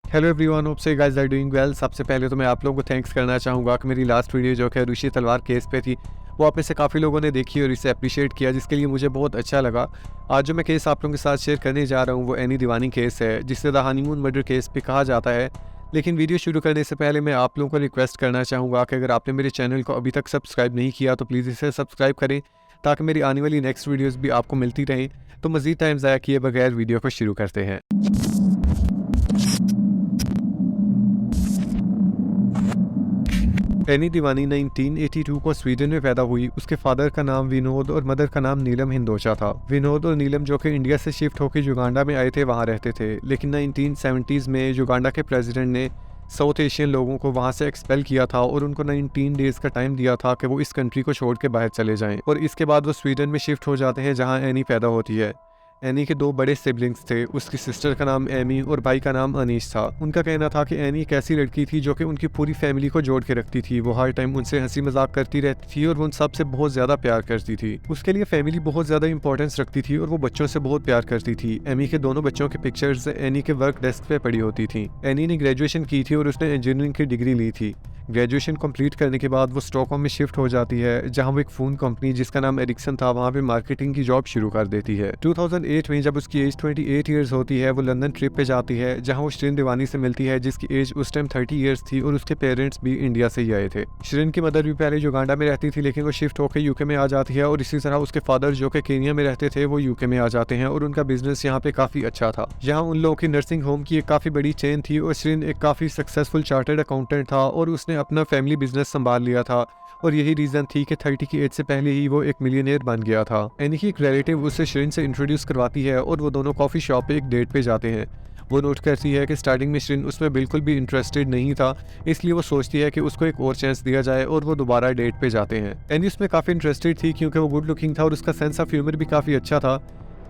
Hello everyone, hope से guys are doing well. सबसे पहले तो मैं आप लोगों को थैंक्स करना चाहूँगा कि मेरी लास्ट वीडियो जो कि ऋषि तलवार केस पे थी, वो आप में से काफ़ी लोगों ने देखी और इसे अप्रिशिएट किया, जिसके लिए मुझे बहुत अच्छा लगा। आज जो मैं केस आप लोगों के साथ शेयर करने जा रहा हूँ वो एनी दीवानी केस है, जिसे द हनीमून मर्डर केस भी कहा जाता है। लेकिन वीडियो शुरू करने से पहले मैं आप लोगों को रिक्वेस्ट करना चाहूँगा कि अगर आपने मेरे चैनल को अभी तक सब्सक्राइब नहीं किया तो प्लीज़ इसे सब्सक्राइब करें, ताकि मेरी आने वाली नेक्स्ट वीडियोज़ भी आपको मिलती रहें। तो मज़ीद टाइम ज़ाया किए बगैर वीडियो को शुरू करते हैं। एनी दीवानी 1982 को स्वीडन में पैदा हुई। उसके फादर का नाम विनोद और मदर का नाम नीलम हिंदोचा था। विनोद और नीलम जो कि इंडिया से शिफ्ट होकर युगांडा में आए थे, वहाँ रहते थे। लेकिन 1970s में युगांडा के प्रेसिडेंट ने साउथ एशियन लोगों को वहाँ से एक्सपेल किया था और उनको 19 डेज़ का टाइम दिया था कि वो इस कंट्री को छोड़ के बाहर चले जाएं। और इसके बाद वो स्वीडन में शिफ्ट हो जाते हैं, जहाँ एनी पैदा होती है। एनी के दो बड़े सिबलिंग्स थे, उसकी सिस्टर का नाम एमी और भाई का नाम अनीश था। उनका कहना था कि एनी एक ऐसी लड़की थी जो कि उनकी पूरी फैमिली को जोड़ के रखती थी। वो हर टाइम उनसे हंसी मजाक करती रहती थी और वो उन सबसे बहुत ज़्यादा प्यार करती थी। उसके लिए फैमिली बहुत ज़्यादा इंपॉर्टेंस रखती थी और वो बच्चों से बहुत प्यार करती थी। एमी के दोनों बच्चों की पिक्चर्स एनी के वर्क डेस्क पे पड़ी होती थी। एनी ने ग्रेजुएशन की थी और उसने इंजीनियरिंग की डिग्री ली थी। ग्रेजुएशन कंप्लीट करने के बाद वो स्टॉकहोम में शिफ्ट हो जाती है, जहां वो एक फ़ोन कंपनी जिसका नाम एरिक्सन था, वहां पे मार्केटिंग की जॉब शुरू कर देती है। 2008 में जब उसकी एज 28 ईयर्स होती है, वो लंदन ट्रिप पे जाती है, जहां वो शिरीन दीवानी से मिलती है, जिसकी एज उस टाइम 30 ईयर्स थी और उसके पेरेंट्स भी इंडिया से ही आए थे। शिरीन की मदर भी पहले युगांडा में रहती थी, लेकिन वो शिफ्ट होकर यूके में आ जाती है और इसी तरह उसके फादर जो कि केनिया में रहते थे, वो यूके में आ जाते हैं और उनका बिजनेस यहाँ पे काफ़ी अच्छा था। यहाँ उन लोगों की नर्सिंग होम की एक काफ़ी बड़ी चेन थी और शिरीन एक काफ़ी सक्सेसफुल चार्टर्ड अकाउंटेंट था और उसने अपना फैमिली बिजनेस संभाल लिया था। और यही रीज़न थी कि 30 की एज से पहले ही वो एक मिलियनेयर बन गया था। एनी की एक रिलेटिव उसे शिरीन से इंट्रोड्यूस करवाती है और वो दोनों कॉफ़ी शॉप पे एक डेट पे जाते हैं। वो नोट करती है कि स्टार्टिंग में शिरीन उसमें बिल्कुल भी इंटरेस्टेड नहीं था, इसलिए वो सोचती है कि उसको एक और चांस दिया जाए और वो दोबारा डेट पे जाते हैं। एनी उसमें काफ़ी इंटरेस्टेड थी क्योंकि वो गुड लुकिंग था और उसका सेंस ऑफ ह्यूमर भी काफ़ी अच्छा था।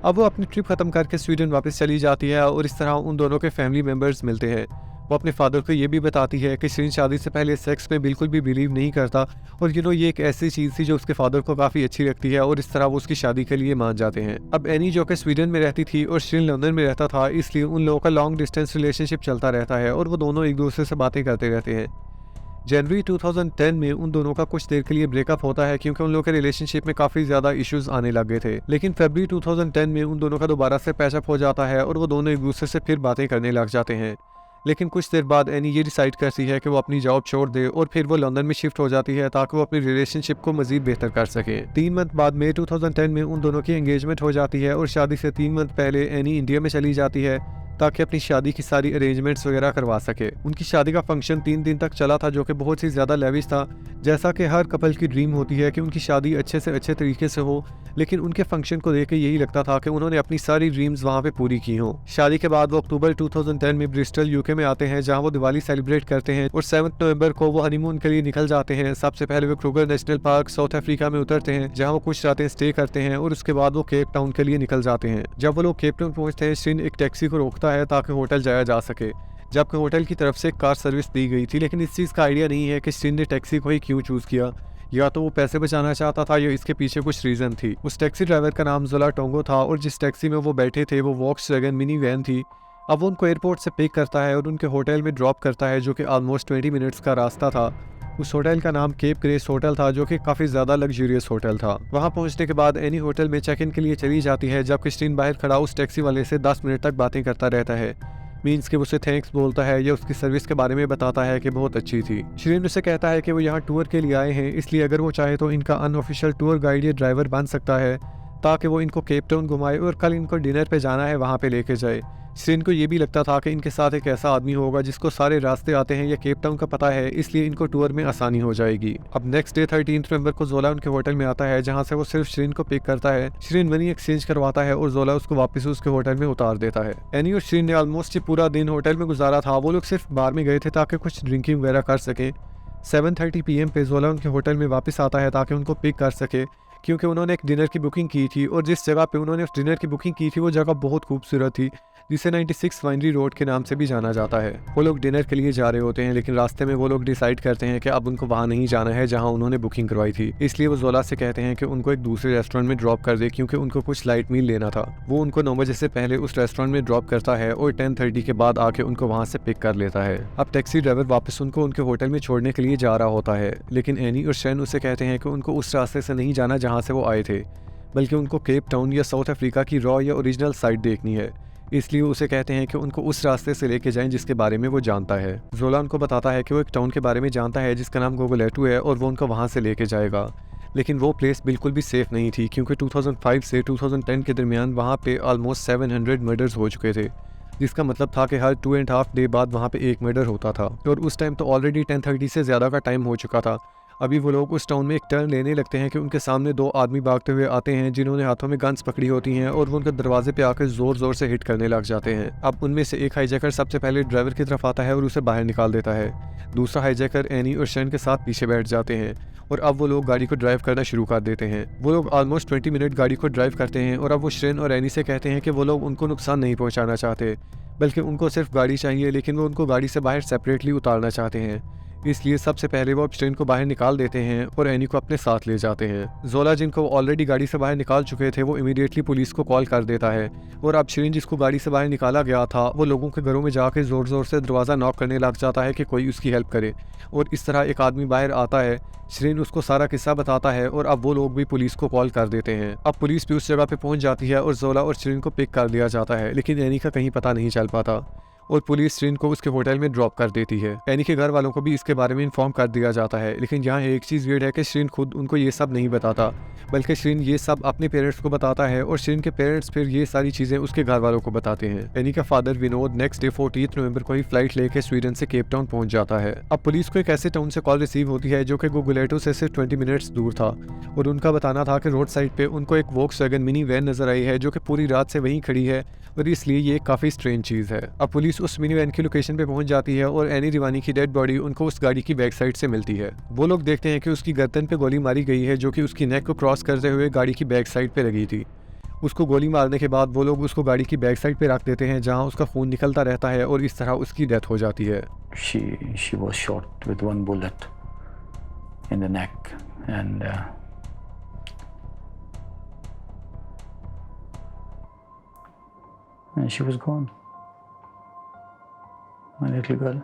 अब वो अपनी ट्रिप खत्म करके स्वीडन वापस चली जाती है और इस तरह उन दोनों के फैमिली मेम्बर्स मिलते हैं। वो अपने फादर को ये भी बताती है कि शिरीन शादी से पहले सेक्स में बिल्कुल भी बिलीव नहीं करता और ये एक ऐसी चीज़ थी जो उसके फादर को काफ़ी अच्छी लगती है और इस तरह वो उसकी शादी के लिए मान जाते हैं। अब एनी जो कि स्वीडन में रहती थी और शिरीन लंदन में रहता था, इसलिए उन लोगों का लॉन्ग डिस्टेंस रिलेशनशिप चलता रहता है और वो दोनों एक दूसरे से बातें करते रहते हैं। जनवरी 2010 में उन दोनों का कुछ देर के लिए ब्रेकअप होता है क्योंकि उन लोगों के रिलेशनशिप में काफ़ी ज़्यादा इश्यूज आने लग गए थे। लेकिन फरवरी 2010 में उन दोनों का दोबारा से पैचअप हो जाता है और वो दोनों एक दूसरे से फिर बातें करने लग जाते हैं। लेकिन कुछ देर बाद एनी ये डिसाइड करती है कि वो अपनी जॉब छोड़ दे और फिर वो लंदन में शिफ्ट हो जाती है ताकि वो अपनी रिलेशनशिप को मजीद बेहतर कर सके। 3 मंथ बाद मई 2010 में उन दोनों की एंगेजमेंट हो जाती है और शादी से 3 मंथ पहले एनी इंडिया में चली जाती है ताकि अपनी शादी की सारी अरेंजमेंट्स वगैरह करवा सके। उनकी शादी का फंक्शन 3 दिन तक चला था, जो कि बहुत ही ज़्यादा लेविश था। जैसा कि हर कपल की ड्रीम होती है कि उनकी शादी अच्छे से अच्छे तरीके से हो, लेकिन उनके फंक्शन को देख के यही लगता था कि उन्होंने अपनी सारी ड्रीम्स वहाँ पे पूरी की हों। शादी के बाद वो अक्टूबर 2010 में ब्रिस्टल यूके में आते हैं, जहाँ वो दिवाली सेलिब्रेट करते हैं और 7 नवंबर को वो हनीमून के लिए निकल जाते हैं। सबसे पहले वो Kruger national park south Africa में उतरते हैं, जहाँ वो कुछ रातें स्टे करते हैं और उसके बाद वो केप टाउन के लिए निकल जाते हैं। जब वो लोग केप टाउन पहुँचते हैं, शिरीन एक टैक्सी को रोकता है ताकि होटल जाया जा सके, जबकि होटल की तरफ से कार सर्विस दी गई थी। लेकिन इस चीज़ का आइडिया नहीं है कि शिरीन ने टैक्सी को ही क्यों चूज़ किया। या तो वो पैसे बचाना चाहता था या इसके पीछे कुछ रीज़न थी। उस टैक्सी ड्राइवर का नाम जोला टोंगो था और जिस टैक्सी में वो बैठे थे वो वॉक्सवैगन मिनी वैन थी। अब वो उनको एयरपोर्ट से पिक करता है और उनके होटल में ड्रॉप करता है, जो कि ऑलमोस्ट 20 मिनट्स का रास्ता था। उस होटल का नाम केप ग्रेस होटल था, जो कि काफ़ी ज़्यादा लग्जूरियस होटल था। वहाँ पहुँचने के बाद एनी होटल में चेक इन के लिए चली जाती है, जबकि शिरीन बाहर खड़ा उस टैक्सी वाले से 10 मिनट तक बातें करता रहता है। मीन्स कि उसे थैंक्स बोलता है या उसकी सर्विस के बारे में बताता है कि बहुत अच्छी थी। शिरीन उसे कहता है कि वो यहाँ टूर के लिए आए हैं, इसलिए अगर वो चाहे तो इनका अनऑफिशियल टूर गाइड या ड्राइवर बन सकता है ताकि वो इनको केप टाउन घुमाए और कल इनको डिनर पे जाना है वहाँ पे लेके जाए। शिरीन को ये भी लगता था कि इनके साथ एक ऐसा आदमी होगा जिसको सारे रास्ते आते हैं या केप टाउन का पता है, इसलिए इनको टूर में आसानी हो जाएगी। अब नेक्स्ट डे 13 नवंबर को जोला उनके होटल में आता है, जहाँ से वो सिर्फ शिरीन को पिक करता है। शिरीन मनी एक्सचेंज करवाता है और जोला उसको वापस उसके होटल में उतार देता है। एनी और शिरीन ने ऑलमोस्ट पूरा दिन होटल में गुजारा था। वो लोग सिर्फ बार में गए थे ताकि कुछ ड्रिंकिंग वगैरह कर सकें। 7:30 PM पे जोला उनके होटल में वापस आता है ताकि उनको पिक कर सके, क्योंकि उन्होंने एक डिनर की बुकिंग की थी और जिस जगह पे उन्होंने डिनर की बुकिंग की थी वो जगह बहुत खूबसूरत थी, जिसे 96 वाइनरी रोड के नाम से भी जाना जाता है। वो लोग डिनर के लिए जा रहे होते हैं, लेकिन रास्ते में वो लोग डिसाइड करते हैं कि अब उनको वहाँ नहीं जाना है जहाँ उन्होंने बुकिंग करवाई थी। इसलिए वो जोला से कहते हैं कि उनको एक दूसरे रेस्टोरेंट में ड्रॉप कर दे, क्योंकि उनको कुछ लाइट मील लेना था। वो उनको 9 बजे से पहले उस रेस्टोरेंट में ड्रॉप करता है और 10:30 के बाद आके उनको वहाँ से पिक कर लेता है। अब टैक्सी ड्राइवर वापस उनको उनके होटल में छोड़ने के लिए जा रहा होता है, लेकिन एनी और शेन उसे कहते हैं कि उनको उस रास्ते से नहीं जाना जहाँ से वो आए थे, बल्कि उनको केप टाउन या साउथ अफ्रीका की रॉ या ओरिजिनल साइट देखनी है। इसलिए उसे कहते हैं कि उनको उस रास्ते से लेके जाएं जिसके बारे में वो जानता है। जोला उनको बताता है कि वो एक टाउन के बारे में जानता है जिसका नाम गोगोलेटू है और वो उनको वहाँ से लेके जाएगा। लेकिन वो प्लेस बिल्कुल भी सेफ नहीं थी, क्योंकि 2005 से 2010 के दरमियान वहाँ पे ऑलमोस्ट 700 मर्डर्स हो चुके थे, जिसका मतलब था कि हर 2.5 डे बाद वहाँ पे एक मर्डर होता था। और उस टाइम तो ऑलरेडी 10:30 से ज़्यादा का टाइम हो चुका था। अभी वो लोग उस टाउन में एक टर्न लेने लगते हैं कि उनके सामने 2 आदमी भागते हुए आते हैं जिन्होंने हाथों में गन्स पकड़ी होती हैं और वो उनके दरवाजे पे आकर ज़ोर ज़ोर से हिट करने लग जाते हैं। अब उनमें से एक हाईजैकर सबसे पहले ड्राइवर की तरफ आता है और उसे बाहर निकाल देता है। दूसरा हाईजैकर एनी और शेन के साथ पीछे बैठ जाते हैं और अब वो लोग गाड़ी को ड्राइव करना शुरू कर देते हैं। वो लोग ऑलमोस्ट 20 मिनट गाड़ी को ड्राइव करते हैं और अब वो शेन और एनी से कहते हैं कि वो लोग उनको नुकसान नहीं पहुँचाना चाहते, बल्कि उनको सिर्फ गाड़ी चाहिए, लेकिन वो उनको गाड़ी से बाहर सेपरेटली उतारना चाहते हैं। इसलिए सबसे पहले वो शेन को बाहर निकाल देते हैं और एनी को अपने साथ ले जाते हैं। जोला, जिनको ऑलरेडी गाड़ी से बाहर निकाल चुके थे, वो इमीडिएटली पुलिस को कॉल कर देता है और अब शेन, जिसको गाड़ी से बाहर निकाला गया था, वो लोगों के घरों में जाकर ज़ोर ज़ोर से दरवाज़ा नॉक करने लग जाता है कि कोई उसकी हेल्प करे। और इस तरह एक आदमी बाहर आता है। शेन उसको सारा किस्सा बताता है और अब वो लोग भी पुलिस को कॉल कर देते हैं। अब पुलिस भी उस जगह पे पहुंच जाती है और जोला और शेन को पिक कर लिया जाता है, लेकिन एनी का कहीं पता नहीं चल पाता और पुलिस शेन को उसके होटल में ड्रॉप कर देती है। एनी के घर वालों को भी इसके बारे में इन्फॉर्म कर दिया जाता है, लेकिन यहाँ एक चीज़ वियर्ड है कि शेन खुद उनको ये सब नहीं बताता, बल्कि शेन ये सब अपने पेरेंट्स को बताता है और शेन के पेरेंट्स फिर ये सारी चीज़ें उसके घर वालों को बताते हैं। एनी का फादर विनोद नेक्स्ट डे 14 नवंबर को ही फ्लाइट लेके स्वीडन से केप टाउन पहुंच जाता है। अब पुलिस को एक ऐसे टाउन से कॉल रिसीव होती है जो कि गोगोलेटो से सिर्फ 20 मिनट्स दूर था और उनका बताना था कि रोड साइड पे उनको एक वोक्सवैगन मिनी वैन नजर आई है जो कि पूरी रात से वहीं खड़ी है और इसलिए ये काफ़ी स्ट्रेंज चीज़ है। अब पुलिस उस मिनी वैन की लोकेशन पे पहुंच जाती है और एनी रिवानी की डेड बॉडी उनको उस गाड़ी की बैक साइड से मिलती है। वो लोग देखते हैं कि उसकी गर्दन पे गोली मारी गई है जो कि उसकी नेक को क्रॉस करते हुए गाड़ी की बैक साइड पे लगी थी। उसको गोली मारने के बाद वो लोग उसको गाड़ी की बैक साइड पे रख देते हैं जहां उसका खून निकलता रहता है और इस तरह उसकी डेथ हो जाती है। She was shot with one bullet in the neck and she was gone. My little girl.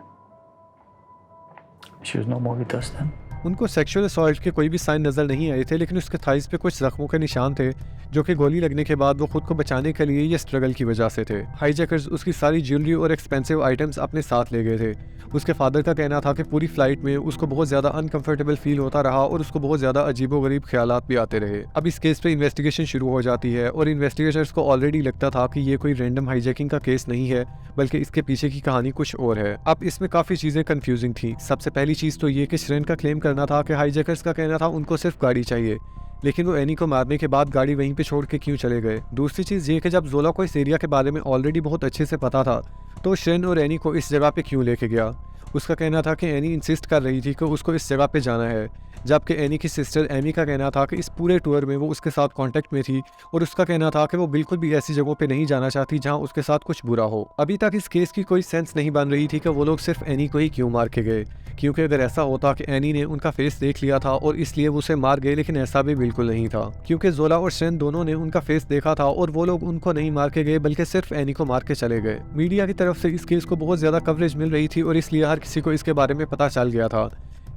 She was no more with us then. उनको सेक्सुअल असॉल्ट के कोई भी साइन नज़र नहीं आए थे, लेकिन उसके थाइस पे कुछ जख्मों के निशान थे जो कि गोली लगने के बाद वो खुद को बचाने के लिए ये स्ट्रगल की वजह से थे। हाईजैकर्स उसकी सारी ज्वेलरी और एक्सपेंसिव आइटम्स अपने साथ ले गए थे। उसके फादर का कहना था कि पूरी फ्लाइट में उसको बहुत ज़्यादा अनकंफर्टेबल फील होता रहा और उसको बहुत ज़्यादा अजीबोगरीब ख्यालात भी आते रहे। अब इस केस पे इन्वेस्टिगेशन शुरू हो जाती है और इन्वेस्टिगेटर्स को ऑलरेडी लगता था कि ये कोई रैंडम हाईजैकिंग का केस नहीं है, बल्कि इसके पीछे की कहानी कुछ और है। अब इसमें काफ़ी चीज़ें कंफ्यूजिंग थी। सबसे पहली चीज़ तो ये कि शेन का क्लेम करना था कि हाईजैकर्स का कहना था उनको सिर्फ गाड़ी चाहिए, लेकिन वो एनी को मारने के बाद गाड़ी वहीं पे छोड़ के क्यों चले गए। दूसरी चीज़ ये कि जब जोला को इस एरिया के बारे में ऑलरेडी बहुत अच्छे से पता था, तो शेन और एनी को इस जगह पे क्यों लेके गया। उसका कहना था कि एनी इंसिस्ट कर रही थी कि उसको इस जगह पे जाना है, जबकि एनी की सिस्टर एमी का कहना था कि इस पूरे टूर में वो उसके साथ कांटेक्ट में थी और उसका कहना था कि वो बिल्कुल भी ऐसी जगहों पे नहीं जाना चाहती जहां उसके साथ कुछ बुरा हो। अभी तक इस केस की कोई सेंस नहीं बन रही थी कि वो लोग सिर्फ एनी को ही क्यों मार के गए, क्योंकि अगर ऐसा होता कि एनी ने उनका फेस देख लिया था और इसलिए वो उसे मार गए, लेकिन ऐसा भी बिल्कुल नहीं था, क्योंकि जोला और शेन दोनों ने उनका फेस देखा था और वो लोग उनको नहीं मार के गए बल्कि सिर्फ एनी को मार के चले गए। मीडिया की तरफ से इस केस को बहुत ज़्यादा कवरेज मिल रही थी और इसलिए हर किसी को इसके बारे में पता चल गया था,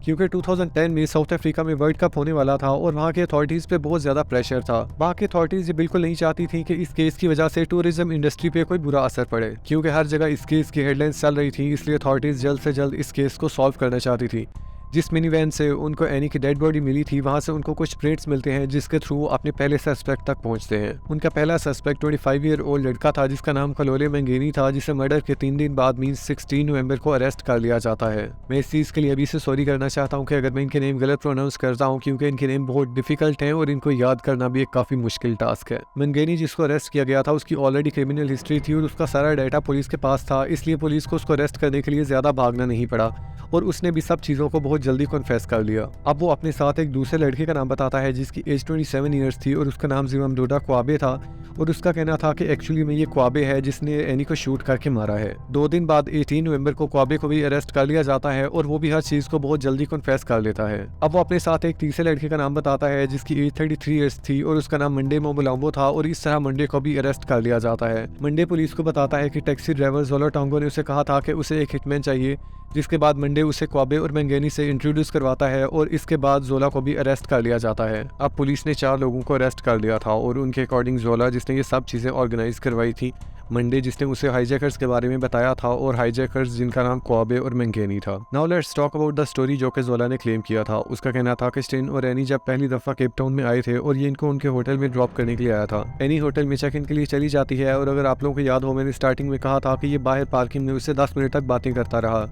क्योंकि 2010 में साउथ अफ्रीका में वर्ल्ड कप होने वाला था और वहाँ के अथॉरिटीज़ पे बहुत ज़्यादा प्रेशर था। वहाँ की अथॉरिटीज़ ये बिल्कुल नहीं चाहती थी कि इस केस की वजह से टूरिज्म इंडस्ट्री पे कोई बुरा असर पड़े, क्योंकि हर जगह इस केस की हेडलाइंस चल रही थी। इसलिए अथॉरिटीज़ जल्द से जल्द इस केस को सॉल्व करना चाहती थी। जिस मिनी वैन से उनको एनी की डेड बॉडी मिली थी, वहाँ से उनको कुछ प्रिंट्स मिलते हैं जिसके थ्रू वो अपने पहले सस्पेक्ट तक पहुँचते हैं। उनका पहला सस्पेक्ट 25 ईयर ओल्ड लड़का था जिसका नाम कलोले मंगेनी था, जिसे मर्डर के 3 दिन बाद मीन 16 नवंबर को अरेस्ट कर लिया जाता है। मैं इस चीज़ के लिए अभी से सॉरी करना चाहता हूँ कि अगर मैं इनके नेम गलत प्रोनाउंस करता हूँ, क्योंकि इनके नेम बहुत डिफिकल्ट हैं और इनको याद करना भी एक काफ़ी मुश्किल टास्क है। मंगेनी जिसको अरेस्ट किया गया था, उसकी ऑलरेडी क्रिमिनल हिस्ट्री थी और उसका सारा डाटा पुलिस के पास था, इसलिए पुलिस को उसको अरेस्ट करने के लिए ज़्यादा भागना नहीं पड़ा और उसने भी सब चीज़ों को बहुत जल्दी कन्फेस कर लिया। अब वो अपने साथ एक दूसरे लड़के का नाम बताता है जिसकी एज 27 ईयर्स थी और उसका नाम जिममदुडा क्वाबे था और उसका कहना था कि एक्चुअली में ये क्वाबे है जिसने एनी को शूट करके मारा है। 2 दिन बाद 18 नवंबर को क्वाबे को भी अरेस्ट कर लिया जाता है और वो भी हर चीज़ को बहुत जल्दी कन्फेस कर लेता है। अब वो अपने साथ एक तीसरे लड़के का नाम बताता है जिसकी एज 33 ईयर्स थी और उसका नाम मंडे मोमुलाम्बो था और इस तरह मंडे को भी अरेस्ट कर लिया जाता है। मंडे पुलिस को बताता है कि टैक्सी ड्राइवर जोला टोंगो ने उसे कहा था कि उसे एक हिटमैन चाहिए, जिसके बाद मंडे उसे क्वाबे और मैंगेनी से इंट्रोड्यूस करवाता है और इसके बाद जोला को भी अरेस्ट कर लिया जाता है। अब पुलिस ने 4 लोगों को अरेस्ट कर लिया था और उनके अकॉर्डिंग जोला जिसने ये सब चीज़ें ऑर्गेनाइज करवाई थी, मंडे जिसने उसे हाईजैकर्स के बारे में बताया था और हाईजैकर्स जिनका नाम क्वाबे और मैंगेनी था। Now let's talk about the story जो कि जोला ने क्लेम किया था। उसका कहना था कि स्टिन और एनी जब पहली दफ़ा केप टाउन में आए थे और ये इनको उनके होटल में ड्रॉप करने के लिए आया था। एनी होटल में चेक इन के लिए चली जाती है और अगर आप लोगों को याद हो, मैंने स्टार्टिंग में कहा था कि ये बाहर पार्किंग में उससे 10 मिनट तक बातें करता रहा।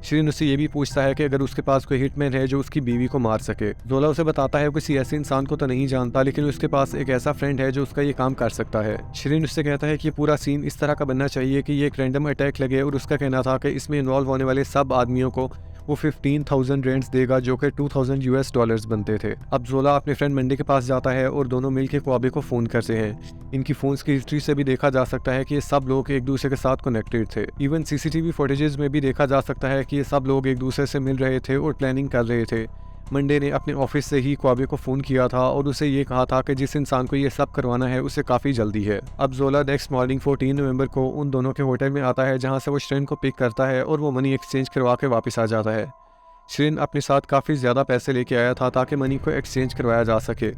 शिरीन उससे ये भी पूछता है कि अगर उसके पास कोई हिटमैन है जो उसकी बीवी को मार सके। जोला उसे बताता है वो किसी ऐसे इंसान को तो नहीं जानता, लेकिन उसके पास एक ऐसा फ्रेंड है जो उसका ये काम कर सकता है। शिरीन उससे कहता है कि ये पूरा सीन इस तरह का बनना चाहिए कि ये एक रैंडम अटैक लगे और उसका कहना था कि इसमें इन्वॉल्व होने वाले सब आदमियों को वो 15,000 रेंट्स देगा जो कि $2,000 बनते थे। अब जोला अपने फ्रेंड मंडे के पास जाता है और दोनों मिलकर क्वाबे को फ़ोन करते हैं। इनकी फ़ोन्स की हिस्ट्री से भी देखा जा सकता है कि ये सब लोग एक दूसरे के साथ कनेक्टेड थे। इवन सीसीटीवी फुटेजेस में भी देखा जा सकता है कि ये सब लोग एक दूसरे से मिल रहे थे और प्लानिंग कर रहे थे। मंडे ने अपने ऑफिस से ही क्वाबे को फ़ोन किया था और उसे ये कहा था कि जिस इंसान को ये सब करवाना है उसे काफ़ी जल्दी है। अब जोला नेक्स्ट मॉर्निंग 14 नवंबर को उन दोनों के होटल में आता है जहाँ से वो श्रेन को पिक करता है और वो मनी एक्सचेंज करवा के वापस आ जाता है। श्रेन अपने साथ काफ़ी ज़्यादा पैसे लेके आया था ताकि मनी को एक्सचेंज करवाया जा सके।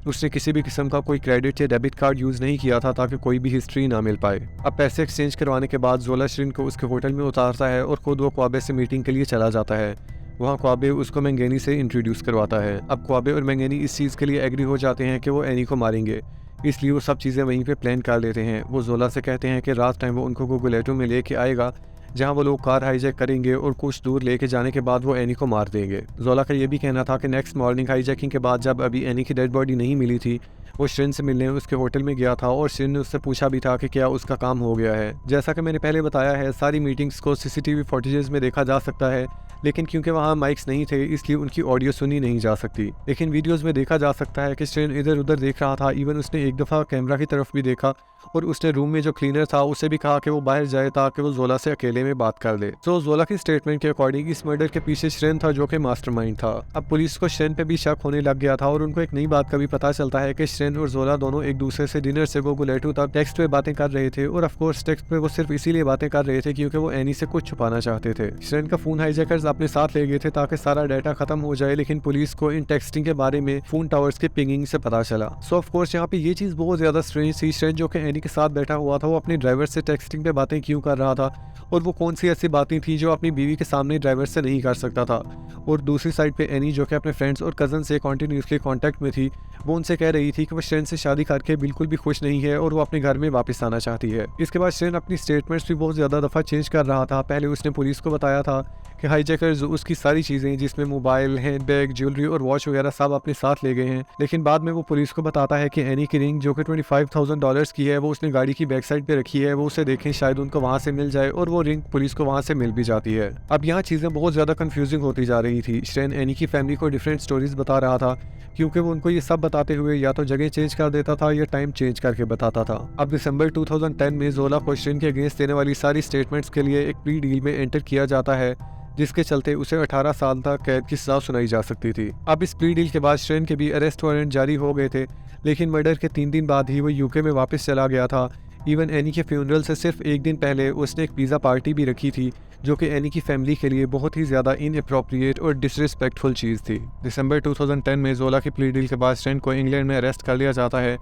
उसने किसी भी किस्म का कोई क्रेडिट या डेबिट कार्ड यूज़ नहीं किया था ताकि कोई भी हिस्ट्री ना मिल पाए। अब पैसे एक्सचेंज करवाने के बाद जोला श्रेन को उसके होटल में उतारता है और खुद वो क्वाबे से मीटिंग के लिए चला जाता है। वहाँ क्वाबे उसको मैंगेनी से इंट्रोड्यूस करवाता है। अब क्वाबे और मैंगेनी इस चीज़ के लिए एग्री हो जाते हैं कि वो एनी को मारेंगे, इसलिए वो सब चीज़ें वहीं पे प्लान कर लेते हैं। वो जोला से कहते हैं कि रात टाइम वो उनको गोगुलेटो में लेके आएगा जहाँ वो लोग कार हाईजैक करेंगे और कुछ दूर लेके जाने के बाद वो एनी को मार देंगे। जोला का ये भी कहना था कि नेक्स्ट मॉर्निंग हाईजैकिंग के बाद जब अभी एनी की डेड बॉडी नहीं मिली थी, वो श्रिन से मिलने उसके होटल में गया था और श्रिन ने उससे पूछा भी था कि क्या उसका काम हो गया है। जैसा कि मैंने पहले बताया है, सारी मीटिंग्स को सीसीटीवी फुटेजेस में देखा जा सकता है, लेकिन क्योंकि वहाँ माइक्स नहीं थे इसलिए उनकी ऑडियो सुनी नहीं जा सकती। लेकिन वीडियोस में देखा जा सकता है कि श्रिन इधर उधर देख रहा था। इवन उसने एक दफ़ा कैमरा की तरफ भी देखा और उसने रूम में जो क्लीनर था उसे भी कहा कि वो बाहर जाए ताकि वो जोला से अकेले में बात कर ले। तो जोला की स्टेटमेंट के अकॉर्डिंग इस मर्डर के पीछे श्रेन था जो कि मास्टरमाइंड था। अब पुलिस को श्रेन पे भी शक होने लग गया था और उनको एक नई बात का भी पता चलता है कि श्रेन और जोला दोनों एक दूसरे से डिनर से गोगुलेटो तक टेक्स्ट पे बातें कर रहे थे और ऑफकोर्स टेक्स्ट पे वो सिर्फ इसीलिए बातें कर रहे थे क्योंकि वो एनी से कुछ छुपाना चाहते थे। श्रेन का फोन हाईजैकर्स अपने साथ ले गए थे ताकि सारा डाटा खत्म हो जाए, लेकिन पुलिस को इन टेक्सटिंग के बारे में फोन टावर्स के पिंगिंग से पता चला। सो ऑफकोर्स यहाँ पे ये चीज़ बहुत ज़्यादा स्ट्रेंज थी। श्रेन जो कि एनी के साथ बैठा हुआ था वो अपने ड्राइवर से टेक्सटिंग पे बातें क्यों कर रहा था और वो कौन सी ऐसी बातें थी जो अपनी बीवी के सामने ड्राइवर से नहीं कर सकता था। और दूसरी साइड पे एनी जो कि अपने फ्रेंड्स और कज़न से कॉन्टीन्यूसली कांटेक्ट में थी, वो उनसे कह रही थी कि वो श्रेन से शादी करके बिल्कुल भी खुश नहीं है और वो अपने घर में वापस आना चाहती है। इसके बाद श्रेन अपनी स्टेटमेंट्स भी बहुत ज़्यादा दफ़ा चेंज कर रहा था। पहले उसने पुलिस को बताया था कि हाईजैकर्स उसकी सारी चीज़ें जिसमें मोबाइल, हैंडबैग, ज्वेलरी और वॉच वगैरह सब अपने साथ ले गए हैं, लेकिन बाद में वो पुलिस को बताता है कि एनी की रिंग जो कि $25,000 की है वो उसने गाड़ी की बैक साइड पे रखी है, वो उसे देखें शायद उनको वहाँ से मिल जाए, और वो रिंग पुलिस को वहाँ से मिल भी जाती है। अब यहाँ चीज़ें बहुत ज़्यादा कन्फ्यूजिंग होती जा रही थी। श्रेन एनी की फैमिली को डिफरेंट स्टोरीज बता रहा था क्योंकि वो उनको ये सब बताते हुए या तो जगह चेंज कर देता था या टाइम चेंज करके बताता था। अब दिसंबर 2010 में जोला को श्रेन के अगेंस्ट देने वाली सारी स्टेटमेंट्स के लिए एक प्ली डील में एंटर किया जाता है, जिसके चलते उसे 18 साल तक कैद की सजा सुनाई जा सकती थी। अब इस प्ली डील के बाद श्रेन के भी अरेस्ट वारंट जारी हो गए थे, लेकिन मर्डर के 3 दिन बाद ही वो यूके में वापस चला गया था। इवन एनी के फ्यूनरल से सिर्फ 1 दिन पहले उसने एक पिज़्ज़ा पार्टी भी रखी थी जो कि एनी की फैमिली के लिए बहुत ही ज़्यादा इनअप्रोप्रिएट और डिसरिस्पेक्टफुल चीज़ थी। दिसंबर 2010 में जोला की प्ली डील के बाद श्रेन को इंग्लैंड में अरेस्ट कर लिया जाता है,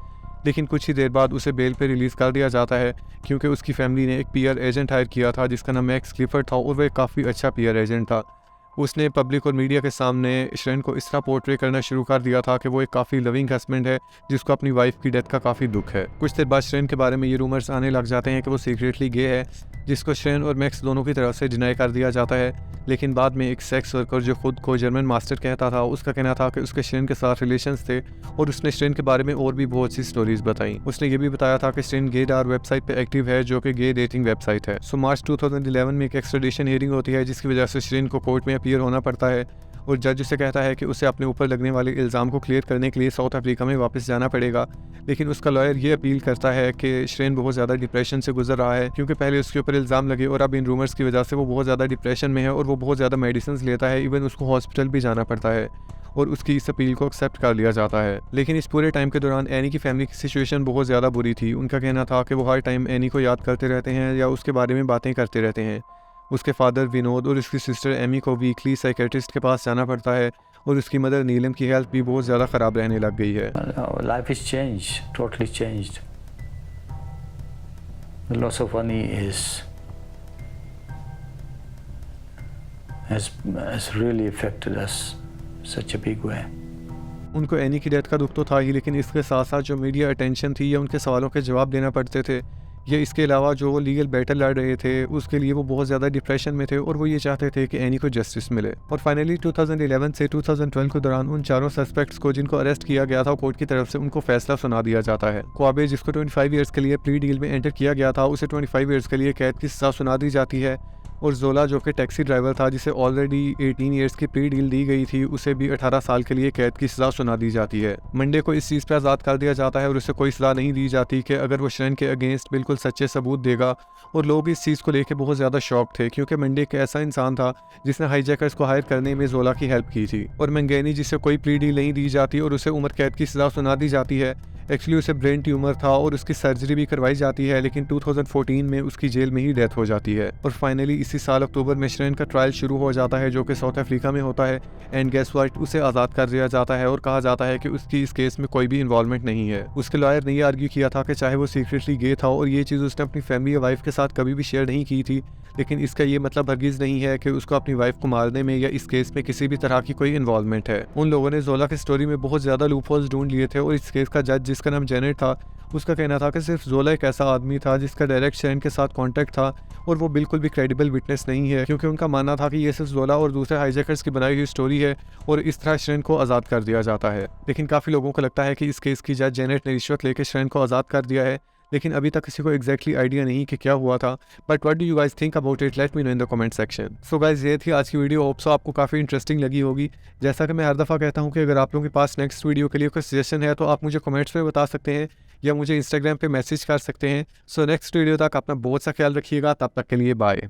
लेकिन कुछ ही देर बाद उसे बेल पे रिलीज़ कर दिया जाता है क्योंकि उसकी फैमिली ने एक पीआर एजेंट हायर किया था जिसका नाम मैक्स क्लिफर्ड था और वह काफ़ी अच्छा पीआर एजेंट था। उसने पब्लिक और मीडिया के सामने श्रेन को इस तरह पोर्ट्रे करना शुरू कर दिया था कि वो एक काफ़ी लविंग हस्बैंड है जिसको अपनी वाइफ की डेथ का काफ़ी दुख है। कुछ देर बाद श्रेन के बारे में ये रूमर्स आने लग जाते हैं कि वो सीक्रेटली गे है, जिसको श्रेन और मैक्स दोनों की तरफ से डिनाई कर दिया जाता है, लेकिन बाद में एक सेक्स वर्कर जो खुद को जर्मन मास्टर कहता था, उसका कहना था कि उसके श्रेन के साथ रिलेशंस थे और उसने श्रेन के बारे में और भी बहुत सी स्टोरीज बताई। उसने ये भी बताया था कि श्रेन गेडार वेबसाइट पे एक्टिव है, जो कि गे डेटिंग वेबसाइट है। सो मार्च 2011 में एक एक्स्ट्राडिशन हियरिंग होती है, जिसकी वजह से श्रेन को कोर्ट में अपीयर होना पड़ता है और जज उसे कहता है कि उसे अपने ऊपर लगने वाले इल्ज़ाम को क्लियर करने के लिए साउथ अफ्रीका में वापस जाना पड़ेगा। लेकिन उसका लॉयर ये अपील करता है कि श्रेन बहुत ज़्यादा डिप्रेशन से गुजर रहा है, क्योंकि पहले उसके ऊपर इल्ज़ाम लगे और अब इन रूमर्स की वजह से वो बहुत ज़्यादा डिप्रेशन में है और वो बहुत ज़्यादा मेडिसिन लेता है। इवन उसको हॉस्पिटल भी जाना पड़ता है और उसकी इस अपील को एक्सेप्ट कर लिया जाता है। लेकिन इस पूरे टाइम के दौरान एनी की फैमिली की सिचुएशन बहुत ज़्यादा बुरी थी। उनका कहना था कि वो हर टाइम एनी को याद करते रहते हैं या उसके बारे में बातें करते रहते हैं। उसके फादर विनोद और उसकी सिस्टर एमी को वीकली साइकेट्रिस्ट के पास जाना पड़ता है और उसकी मदर नीलम की हेल्थ भी बहुत ज़्यादा ख़राब रहने लग गई है। Life is changed, totally changed. The loss of Annie has really affected us such a big way. उनको एनी की डेथ का दुख तो था ही, लेकिन इसके साथ साथ जो मीडिया अटेंशन थी या उनके सवालों के जवाब देना पड़ते थे, या इसके अलावा जो वो लीगल बैटल लड़ रहे थे, उसके लिए वो बहुत ज़्यादा डिप्रेशन में थे और वो ये चाहते थे कि एनी को जस्टिस मिले। और फाइनली 2011 से 2012 के दौरान उन चारों सस्पेक्ट्स को जिनको अरेस्ट किया गया था कोर्ट की तरफ से, उनको फैसला सुना दिया जाता है। क्वाबे, जिसको 25 ईयर्स के लिए प्ली डील में एंटर किया गया था, उसे 25 ईयर्स के लिए कैद की सज़ा सुना दी जाती है। और जोला, जो कि टैक्सी ड्राइवर था, जिसे ऑलरेडी 18 ईयर्स की प्री डील दी गई थी, उसे भी 18 साल के लिए कैद की सज़ा सुना दी जाती है। मंडे को इस चीज़ पर आज़ाद कर दिया जाता है और उसे कोई सलाह नहीं दी जाती कि अगर वो श्रेन के अगेंस्ट बिल्कुल सच्चे सबूत देगा। और लोग इस चीज़ को लेकर बहुत ज़्यादा शॉक थे, क्योंकि मंडे एक ऐसा इंसान था जिसने हाईजैकर्स को हायर करने में जोला की हेल्प की थी। और मंगेनी, जिसे कोई प्री डील नहीं दी जाती और उसे उम्र कैद की सज़ा सुना दी जाती है, एक्चुअली उसे ब्रेन ट्यूमर था और उसकी सर्जरी भी करवाई जाती है, लेकिन 2014 में उसकी जेल में ही डेथ हो जाती है। और फाइनली इसी साल अक्टूबर में श्रेन का ट्रायल शुरू हो जाता है, जो कि साउथ अफ्रीका में होता है। एंड गेस व्हाट, उसे आज़ाद कर दिया जाता है और कहा जाता है कि उसकी इस केस में कोई भी इन्वॉल्वमेंट नहीं है। उसके लॉयर ने ये आर्ग्यू किया था कि चाहे वो सीक्रेटली गे था और ये चीज़ उसने अपनी फैमिली या वाइफ के साथ कभी भी शेयर नहीं की थी, लेकिन इसका ये मतलब हरगिज़ नहीं है कि उसको अपनी वाइफ को मारने में या इस केस में किसी भी तरह की कोई इन्वॉल्वमेंट है। उन लोगों ने जोला की स्टोरी में बहुत ज़्यादा लूपहोल्स ढूंढ लिए थे और इस केस का जज, जिसका नाम जेनेट था, उसका कहना था कि सिर्फ जोला एक ऐसा आदमी था जिसका डायरेक्ट श्रेन के साथ कांटेक्ट था और वो बिल्कुल भी क्रेडिबल विटनेस नहीं है, क्योंकि उनका मानना था कि ये सिर्फ जोला और दूसरे हाईजैकर्स की बनाई हुई स्टोरी है और इस तरह श्रेन को आज़ाद कर दिया जाता है। लेकिन काफ़ी लोगों को लगता है कि इस केस की जज जेनेट ने रिश्वत लेकर श्रेन को आज़ाद कर दिया है, लेकिन अभी तक किसी को एग्जैक्टली आइडिया नहीं कि क्या हुआ था। But what do you guys think about it, let me know in the comment section. So guys, ये थी आज की वीडियो। होप सो आपको काफ़ी इंटरेस्टिंग लगी होगी। जैसा कि मैं हर दफ़ा कहता हूँ कि अगर आप लोगों के पास नेक्स्ट वीडियो के लिए कोई सजेशन है तो आप मुझे कमेंट्स में बता सकते हैं या मुझे इंस्टाग्राम पे मैसेज कर सकते हैं। सो नेक्स्ट वीडियो तक अपना बहुत सा ख्याल रखिएगा। तब तक के लिए बाय।